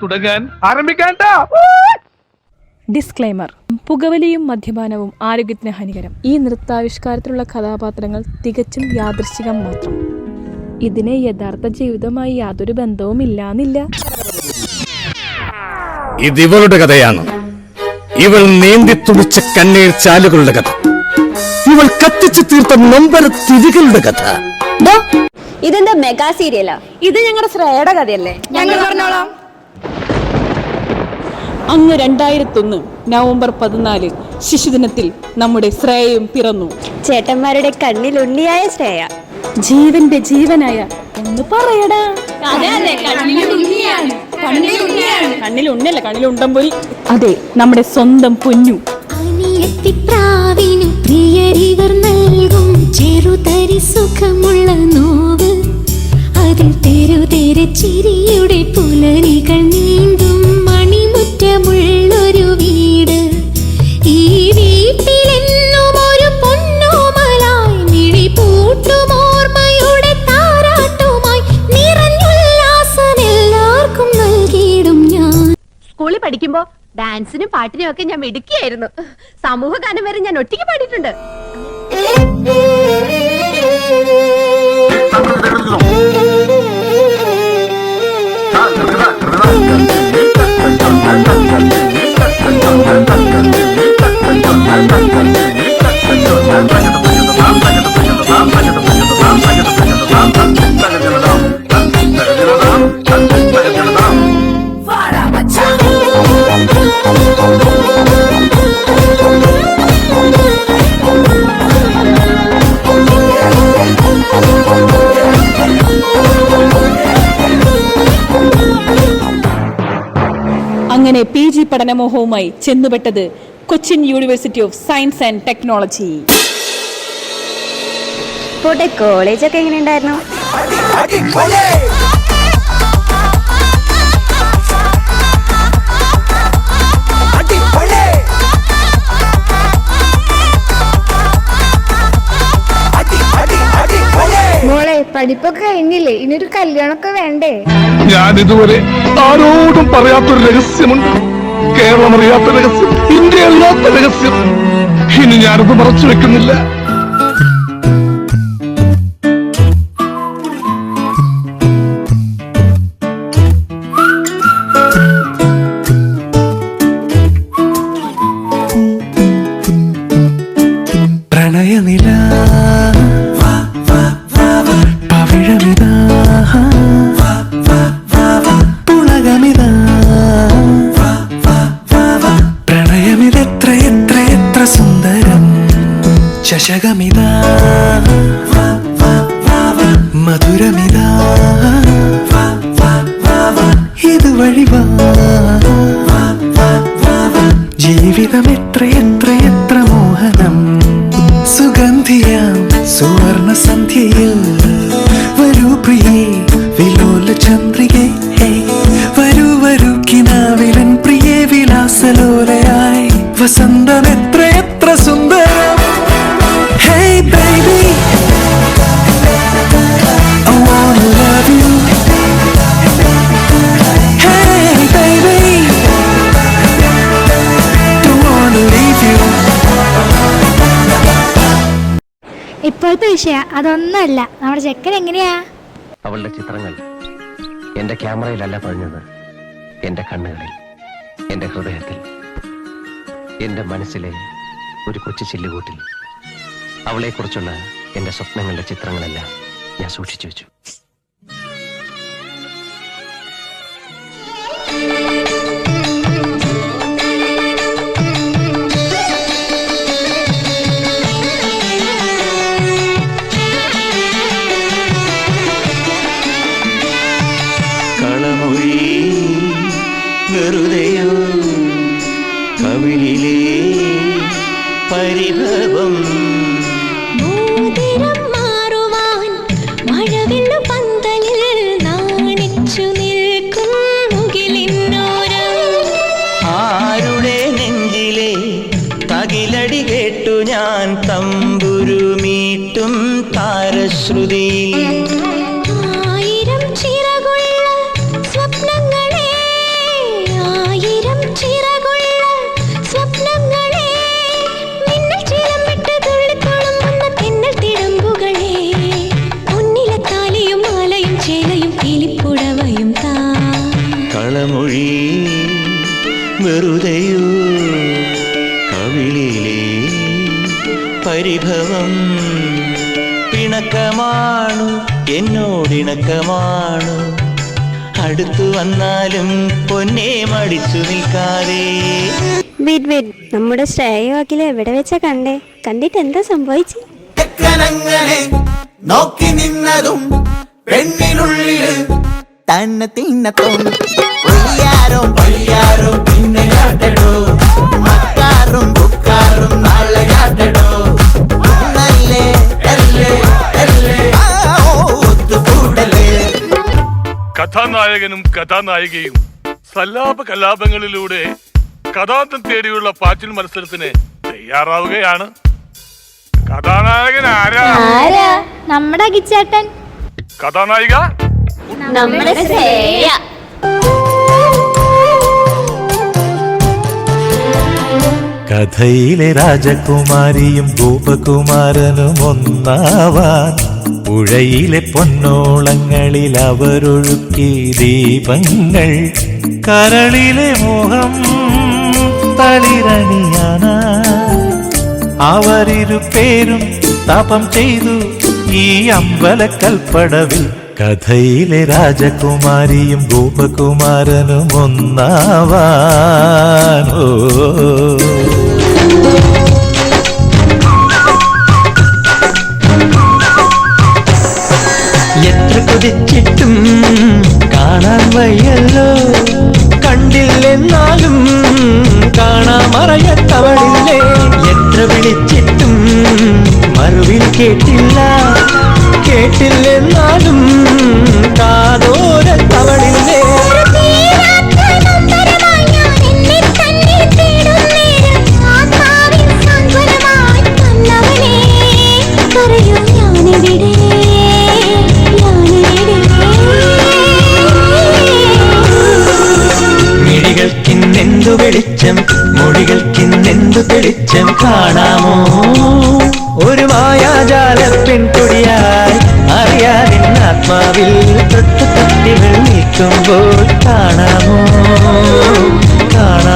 തുടങ്ങാൻ ആരംഭിക്കാൻ. ഡിസ്ക്ലൈമർ: പുകവലിയും മദ്യപാനവും ആരോഗ്യത്തിന് ഹാനികരം. ഈ നൃത്താവിഷ്കാരത്തിലുള്ള കഥാപാത്രങ്ങൾ തികച്ചും യാദൃശ്ചികം മാത്രം. ഇതിന് യഥാർത്ഥ ജീവിതവുമായി യാതൊരു ബന്ധവും ഇല്ലാന്നില്ല. ഇതിവളുടെ കഥയാണ്. ഇവൾ നീന്തി തുടിച്ച കണ്ണീർ ചാലുകളുടെ കഥ. ഇവൾ കത്തിച്ചു തീർത്ത നൊമ്പര തിരികളുടെ കഥ. ഇതെന്താ മെഗാ സീരിയലാ? ഇത് ഞങ്ങളുടെ ശ്രേയയുടെ കഥയല്ലേ? ഞങ്ങൾ പറഞ്ഞോളാം. അങ്ങ് 2001 നവംബർ 14 ശിശുദിനത്തിൽ നമ്മുടെ ശ്രേയയും പിറന്നു. ചേട്ടന്മാരുടെ കണ്ണിൽ ഉണ്ണിയായ ശ്രേയ, ജീവന്റെ ജീവനായ ഒന്ന് പറയടാ. കണ്ണിൽ ഉണ്ണല്ല, കണ്ണിലുണ്ടംപൊരി. അതെ, നമ്മുടെ സ്വന്തം പൊന്നു. ചെറുതരി സുഖമുള്ള നോവ്, അതിൽ തെരുതെരെ ചിരിയുടെ പുലരികൾ നീന്തും മണിമുറ്റമുള്ളൊരു വീട്. ഈ വീട്ടിലെന്നും ഒരു പൊന്നോമലായി മിഴി പൂട്ടുമോർമ്മയുടെ താരാട്ടുമായി നിറഞ്ഞുല്ലാസം എല്ലാവർക്കും നൽകിയിടും ഞാൻ. സ്കൂളിൽ പഠിക്കുമ്പോ ഡാൻസിനും പാട്ടിനും ഒക്കെ ഞാൻ മിടുക്കിയായിരുന്നു. സമൂഹ ഗാനം വരെ ഞാൻ ഒറ്റയ്ക്ക് പാടിയിട്ടുണ്ട്. അങ്ങനെ PG പഠനമോഹവുമായി ചെന്നുപെട്ടത് Cochin University of Science and Technology. പോട്ടെ, കോളേജൊക്കെ എങ്ങനെയുണ്ടായിരുന്നു? മോളെ, പഠിപ്പൊക്കെ കഴിഞ്ഞില്ലേ? ഇനിയൊരു കല്യാണമൊക്കെ വേണ്ടേ? ഞാൻ ഇതുവരെ ആരോടും പറയാത്തൊരു രഹസ്യമുണ്ട്. കേരളം അറിയാത്ത രഹസ്യം, ഇന്ത്യ അറിയാത്ത രഹസ്യം. ഇനി ഞാനത് മറച്ചു വെക്കുന്നില്ല. പ്രണയനില ചഷകമിതാ മധുരമിതാ ഇതുവഴി വാ. ജീവിതം എത്ര എത്ര എത്ര മോഹനം. സുഗന്ധിയാം സുവർണ സന്ധ്യയിൽ വരൂ പ്രിയേ വിലോല ചന്ദ്രികേ. വരൂ വരൂ കിനാവിലൻ പ്രിയേ വിലാസലോലയായി. വസന്തം എത്ര എത്ര സുന്ദരം. Hey baby, I wanna love you. Hey baby, don't wanna leave you. ഇപ്പോഴത്തെ വിഷയം അതൊന്നുമല്ല. നമ്മുടെ ചെക്കൻ എങ്ങനെയാ? അവളുടെ ചിത്രങ്ങൾ എന്റെ ക്യാമറയിലല്ല പതിഞ്ഞത്, എന്റെ കണ്ണുകളിൽ, എന്റെ ഹൃദയത്തിൽ, എന്റെ മനസ്സിലെ ഒരു കൊച്ചു ചില്ലുകൂട്ടിൽ. അവളെക്കുറിച്ചുള്ള എന്റെ സ്വപ്നങ്ങളുടെ ചിത്രങ്ങളെല്ലാം ഞാൻ സൂക്ഷിച്ചു വെച്ചു. കളമൊഴി വെറുതെയോ കവിളിലെ പരിഭവം. ആരുടെ നെഞ്ചിലെ തകിലടി കേട്ടു ഞാൻ തമ്പുരുമീട്ടും താരശ്രുതിയിൽ. ആയിരം ചിറകുള്ള സ്വപ്നങ്ങളെ കളമൊഴി വെറുതെയോ കവിളിലെ പരിഭവം പിണക്കമാണു എന്നോടിണക്കമാണു അടുത്തു വന്നാലും പൊന്നെ മടിച്ചു നിൽക്കാതെ. നമ്മുടെ ശ്രേയവാക്കിൽ എവിടെ വെച്ചാ കണ്ടേ? കണ്ടിട്ട് എന്താ സംഭവിച്ചു? നോക്കി നിന്നതും പെണ്ണിനുള്ളില് തന്നെ തിന്നത്തും പിന്നെ മക്കാറും ബുക്കാറും നാളെ കഥാനായകനും കഥാനായികയും സല്ലാപ കലാപങ്ങളിലൂടെ കഥാന്തം തേടിയുള്ള പാച്ചിൽ മത്സരത്തിന് തയ്യാറാവുകയാണ്. കഥാനായകൻ ആരാ? നമ്മുടെ അകിച്ചേട്ടൻ. കഥാനായിക നമ്മുടെ ശ്രേയ. കഥയിലെ രാജകുമാരിയും ഗോപകുമാരനും ഒന്നാവാൻ പുഴയിലെ പൊന്നോളങ്ങളിൽ അവരൊഴുക്കി ദീപങ്ങൾ കരളിലെ മോഹം തളിരണിയാന അവരിരുപേരും തപം ചെയ്തു ഈ അമ്പലക്കൽപ്പടവിൽ. കഥയിലെ രാജകുമാരിയും ഗോപകുമാരനും ഒന്നാവാൻ. എത്ര കൊതിച്ചിട്ടും കാണാൻ വയ്യല്ലോ, കണ്ടില്ലെന്നാലും കാണാമറയത്തവളില്ലേ. എത്ര വിളിച്ചിട്ടും മറുവിൽ കേട്ടില്ല, കേട്ടില്ലെന്നാലും കാതോരത്തവളില്ലേ. മിഴികൾക്കിന്നെന്തു വെളിച്ചം, മൊഴികൾക്കിന്നെന്തു തെളിച്ചം കാണാമോ? ഒരു മായാജാല പെൺകൊടിയായി അറിയാതെ ആത്മാവിൽ തൊട്ടു തട്ടികൾ നീക്കുമ്പോൾ കാണാമോ? കാണാമോ?